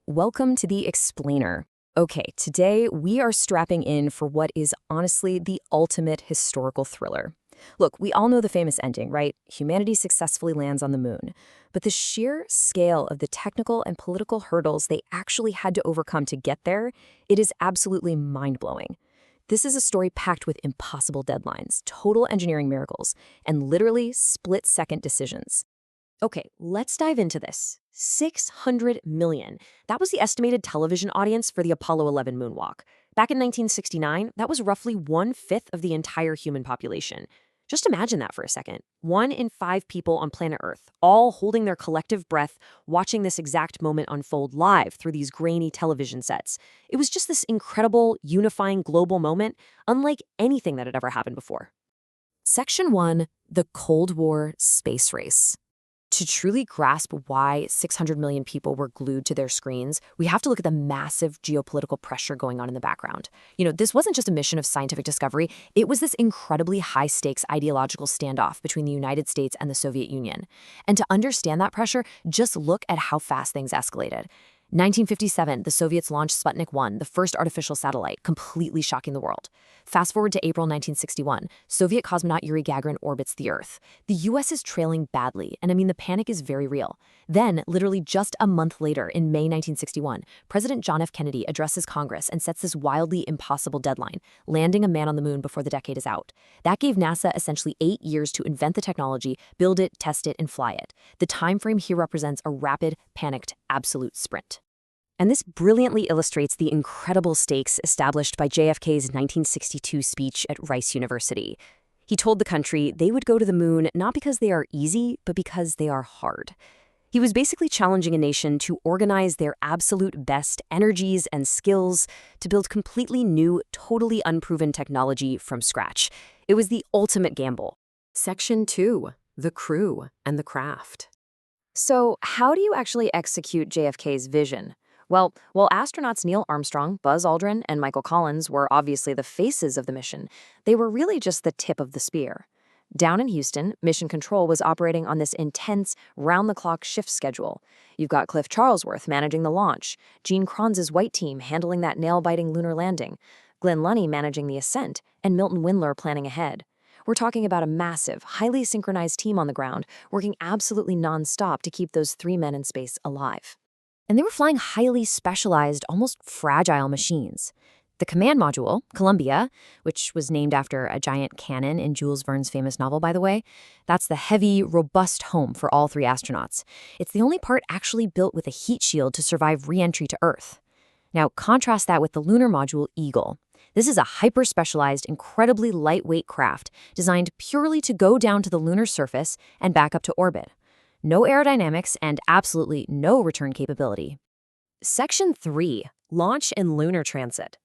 Welcome to the Explainer. Okay, today we are strapping in for what is honestly the ultimate historical thriller. Look, we all know the famous ending, right? Humanity successfully lands on the moon. But the sheer scale of the technical and political hurdles they actually had to overcome to get there, it is absolutely mind-blowing. This is a story packed with impossible deadlines, total engineering miracles, and literally split-second decisions. Okay, let's dive into this. 600 million. That was the estimated television audience for the Apollo 11 moonwalk. Back in 1969, that was roughly 1/5 of the entire human population. Just imagine that for a second. 1 in 5 people on planet Earth, all holding their collective breath, watching this exact moment unfold live through these grainy television sets. It was just this incredible, unifying global moment, unlike anything that had ever happened before. Section 1, the Cold War Space Race. To truly grasp why 600 million people were glued to their screens, we have to look at the massive geopolitical pressure going on in the background. This wasn't just a mission of scientific discovery, it was this incredibly high-stakes ideological standoff between the United States and the Soviet Union. And to understand that pressure, just look at how fast things escalated. 1957, the Soviets launched Sputnik 1, the first artificial satellite, completely shocking the world. Fast forward to April 1961, Soviet cosmonaut Yuri Gagarin orbits the Earth. The US is trailing badly, and the panic is very real. Then, literally just a month later, in May 1961, President John F. Kennedy addresses Congress and sets this wildly impossible deadline, landing a man on the moon before the decade is out. That gave NASA essentially 8 years to invent the technology, build it, test it, and fly it. The time frame here represents a rapid, panicked, absolute sprint. And this brilliantly illustrates the incredible stakes established by JFK's 1962 speech at Rice University. He told the country they would go to the moon not because they are easy, but because they are hard. He was basically challenging a nation to organize their absolute best energies and skills to build completely new, totally unproven technology from scratch. It was the ultimate gamble. Section 2, the crew and the craft. So, how do you actually execute JFK's vision? Well, while astronauts Neil Armstrong, Buzz Aldrin, and Michael Collins were obviously the faces of the mission, they were really just the tip of the spear. Down in Houston, Mission Control was operating on this intense, round-the-clock shift schedule. You've got Cliff Charlesworth managing the launch, Gene Kranz's white team handling that nail-biting lunar landing, Glenn Lunny managing the ascent, and Milton Windler planning ahead. We're talking about a massive, highly synchronized team on the ground, working absolutely non-stop to keep those 3 men in space alive. And they were flying highly specialized, almost fragile machines. The command module, Columbia, which was named after a giant cannon in Jules Verne's famous novel, by the way, that's the heavy, robust home for all 3 astronauts. It's the only part actually built with a heat shield to survive re-entry to Earth. Now, contrast that with the lunar module, Eagle. This is a hyper-specialized, incredibly lightweight craft designed purely to go down to the lunar surface and back up to orbit. No aerodynamics and absolutely no return capability. Section 3, Launch and Lunar Transit.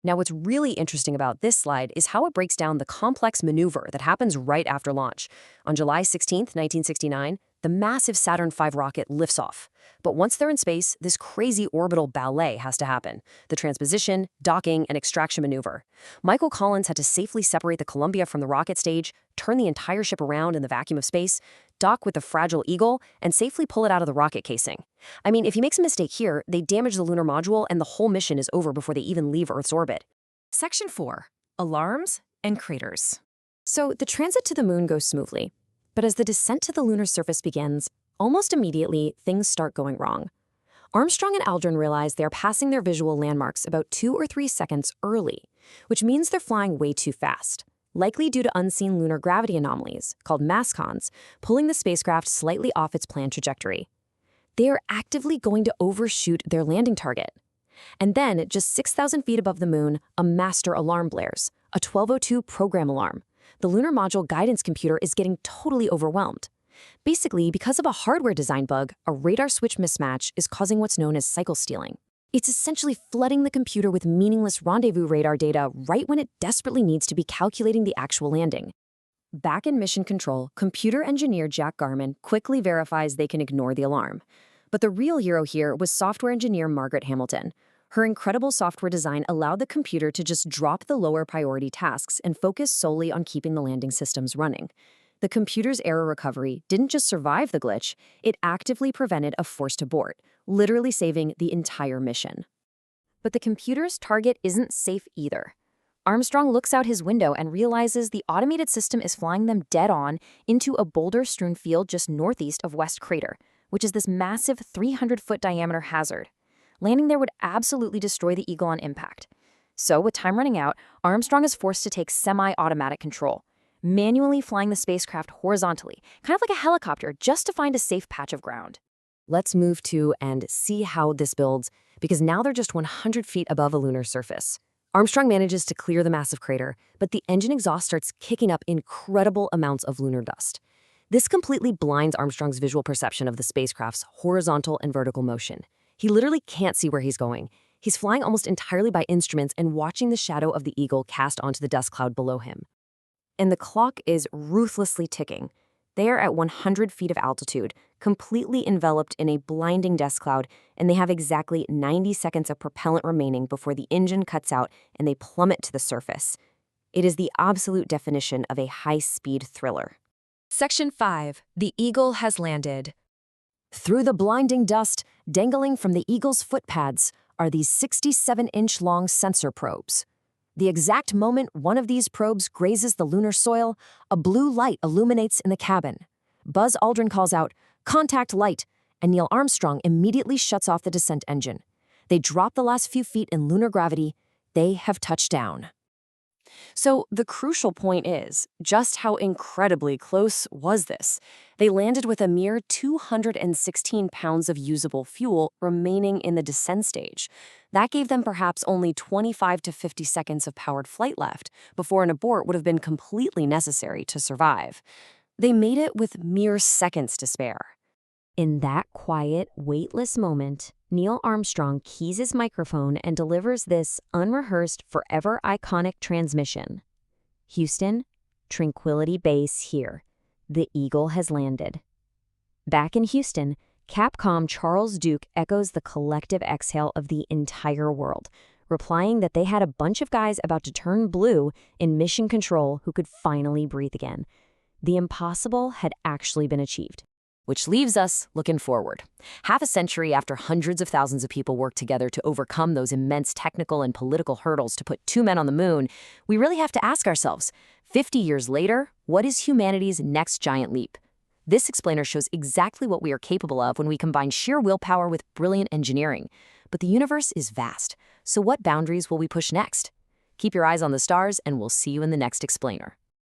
Now, what's really interesting about this slide is how it breaks down the complex maneuver that happens right after launch. On July 16, 1969, the massive Saturn V rocket lifts off. But once they're in space, this crazy orbital ballet has to happen. The transposition, docking, and extraction maneuver. Michael Collins had to safely separate the Columbia from the rocket stage, turn the entire ship around in the vacuum of space, dock with the fragile Eagle, and safely pull it out of the rocket casing. If he makes a mistake here, they damage the lunar module and the whole mission is over before they even leave Earth's orbit. Section 4, Alarms and Craters. So the transit to the moon goes smoothly. But as the descent to the lunar surface begins, almost immediately, things start going wrong. Armstrong and Aldrin realize they're passing their visual landmarks about 2 or 3 seconds early, which means they're flying way too fast, likely due to unseen lunar gravity anomalies, called mascons, pulling the spacecraft slightly off its planned trajectory. They are actively going to overshoot their landing target. And then, just 6,000 feet above the moon, a master alarm blares, a 1202 program alarm. The lunar module guidance computer is getting totally overwhelmed. Basically, because of a hardware design bug, a radar switch mismatch is causing what's known as cycle stealing. It's essentially flooding the computer with meaningless rendezvous radar data right when it desperately needs to be calculating the actual landing. Back in Mission Control, computer engineer Jack Garman quickly verifies they can ignore the alarm. But the real hero here was software engineer Margaret Hamilton. Her incredible software design allowed the computer to just drop the lower priority tasks and focus solely on keeping the landing systems running. The computer's error recovery didn't just survive the glitch, it actively prevented a forced abort, literally saving the entire mission. But the computer's target isn't safe either. Armstrong looks out his window and realizes the automated system is flying them dead on into a boulder-strewn field just northeast of West Crater, which is this massive 300-foot diameter hazard. Landing there would absolutely destroy the Eagle on impact. So, with time running out, Armstrong is forced to take semi-automatic control, manually flying the spacecraft horizontally, kind of like a helicopter, just to find a safe patch of ground. Let's move to and see how this builds, because now they're just 100 feet above a lunar surface. Armstrong manages to clear the massive crater, but the engine exhaust starts kicking up incredible amounts of lunar dust. This completely blinds Armstrong's visual perception of the spacecraft's horizontal and vertical motion. He literally can't see where he's going. He's flying almost entirely by instruments and watching the shadow of the Eagle cast onto the dust cloud below him. And the clock is ruthlessly ticking. They are at 100 feet of altitude, completely enveloped in a blinding dust cloud, and they have exactly 90 seconds of propellant remaining before the engine cuts out and they plummet to the surface. It is the absolute definition of a high-speed thriller. Section 5. The Eagle has landed. Through the blinding dust, dangling from the Eagle's footpads, are these 67-inch-long sensor probes. The exact moment one of these probes grazes the lunar soil, a blue light illuminates in the cabin. Buzz Aldrin calls out, "Contact light," and Neil Armstrong immediately shuts off the descent engine. They drop the last few feet in lunar gravity. They have touched down. So the crucial point is, just how incredibly close was this? They landed with a mere 216 pounds of usable fuel remaining in the descent stage. That gave them perhaps only 25 to 50 seconds of powered flight left before an abort would have been completely necessary to survive. They made it with mere seconds to spare. In that quiet, weightless moment, Neil Armstrong keys his microphone and delivers this unrehearsed, forever iconic transmission. "Houston, Tranquility Base here. The Eagle has landed." Back in Houston, Capcom Charles Duke echoes the collective exhale of the entire world, replying that they had a bunch of guys about to turn blue in mission control who could finally breathe again. The impossible had actually been achieved. Which leaves us looking forward. Half a century after hundreds of thousands of people worked together to overcome those immense technical and political hurdles to put 2 men on the moon, we really have to ask ourselves, 50 years later, what is humanity's next giant leap? This explainer shows exactly what we are capable of when we combine sheer willpower with brilliant engineering. But the universe is vast, so what boundaries will we push next? Keep your eyes on the stars, and we'll see you in the next explainer.